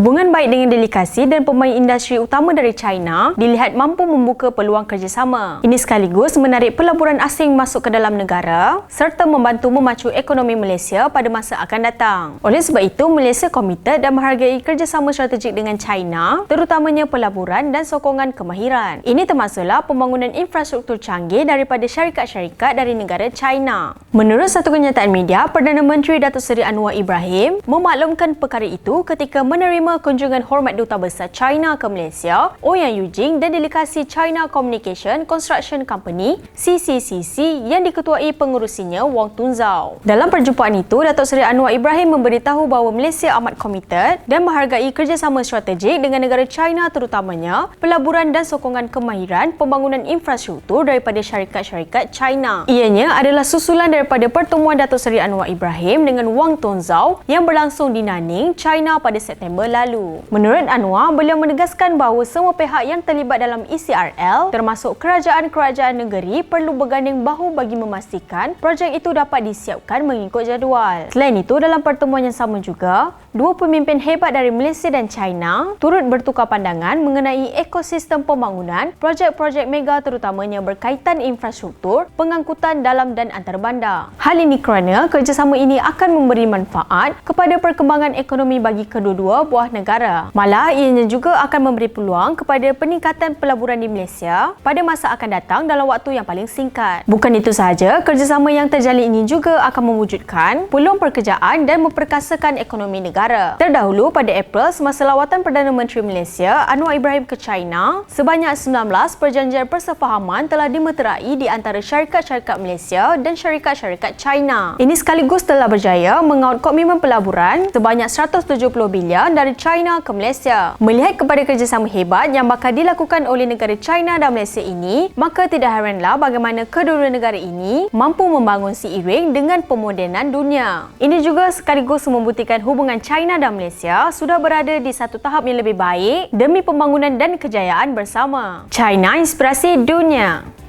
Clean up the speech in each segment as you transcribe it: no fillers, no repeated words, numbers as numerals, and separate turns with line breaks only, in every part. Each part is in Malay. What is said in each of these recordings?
Hubungan baik dengan delegasi dan pemain industri utama dari China dilihat mampu membuka peluang kerjasama. Ini sekaligus menarik pelaburan asing masuk ke dalam negara serta membantu memacu ekonomi Malaysia pada masa akan datang. Oleh sebab itu, Malaysia komited dan menghargai kerjasama strategik dengan China, terutamanya pelaburan dan sokongan kemahiran. Ini termasuklah pembangunan infrastruktur canggih daripada syarikat-syarikat dari negara China. Menurut satu kenyataan media, Perdana Menteri Datuk Seri Anwar Ibrahim memaklumkan perkara itu ketika menerima kunjungan hormat Duta Besar China ke Malaysia, Ouyang Yujing, dan delegasi China Communication Construction Company (CCCC) yang diketuai pengurusinya Wong Tun Zhao. Dalam perjumpaan itu, Datuk Seri Anwar Ibrahim memberitahu bahawa Malaysia amat komited dan menghargai kerjasama strategik dengan negara China, terutamanya pelaburan dan sokongan kemahiran pembangunan infrastruktur daripada syarikat-syarikat China. Ianya adalah susulan daripada pertemuan Datuk Seri Anwar Ibrahim dengan Wong Tun Zhao yang berlangsung di Nanning, China pada September lalu. Menurut Anwar, beliau menegaskan bahawa semua pihak yang terlibat dalam ECRL termasuk kerajaan-kerajaan negeri perlu berganding bahu bagi memastikan projek itu dapat disiapkan mengikut jadual. Selain itu, dalam pertemuan yang sama juga, dua pemimpin hebat dari Malaysia dan China turut bertukar pandangan mengenai ekosistem pembangunan projek-projek mega, terutamanya berkaitan infrastruktur, pengangkutan dalam dan antarabandar. Hal ini kerana kerjasama ini akan memberi manfaat kepada perkembangan ekonomi bagi kedua-dua buah negara. Malah, ianya juga akan memberi peluang kepada peningkatan pelaburan di Malaysia pada masa akan datang dalam waktu yang paling singkat. Bukan itu sahaja, kerjasama yang terjalin ini juga akan mewujudkan peluang pekerjaan dan memperkasakan ekonomi negara. Terdahulu, pada April, semasa lawatan Perdana Menteri Malaysia Anwar Ibrahim ke China, sebanyak 19 perjanjian persefahaman telah dimeterai di antara syarikat-syarikat Malaysia dan syarikat-syarikat China. Ini sekaligus telah berjaya mengaut komitmen pelaburan sebanyak 170 bilion dari China ke Malaysia. Melihat kepada kerjasama hebat yang bakal dilakukan oleh negara China dan Malaysia ini, maka tidak heranlah bagaimana kedua-dua negara ini mampu membangun seiring dengan pemodenan dunia. Ini juga sekaligus membuktikan hubungan China dan Malaysia sudah berada di satu tahap yang lebih baik demi pembangunan dan kejayaan bersama. China Inspirasi Dunia.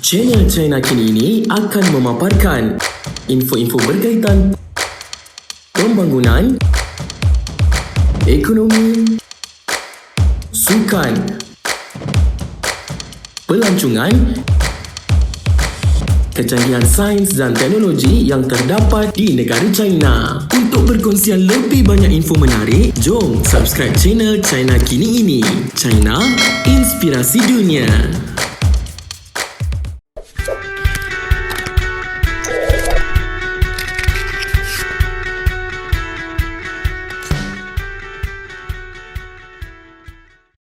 Channel China Kini ini akan memaparkan info-info berkaitan pembangunan, ekonomi, sukan, pelancongan, kecanggihan sains dan teknologi yang terdapat di negara China. Untuk perkongsian lebih banyak info menarik, jom subscribe channel China Kini ini. China Inspirasi Dunia.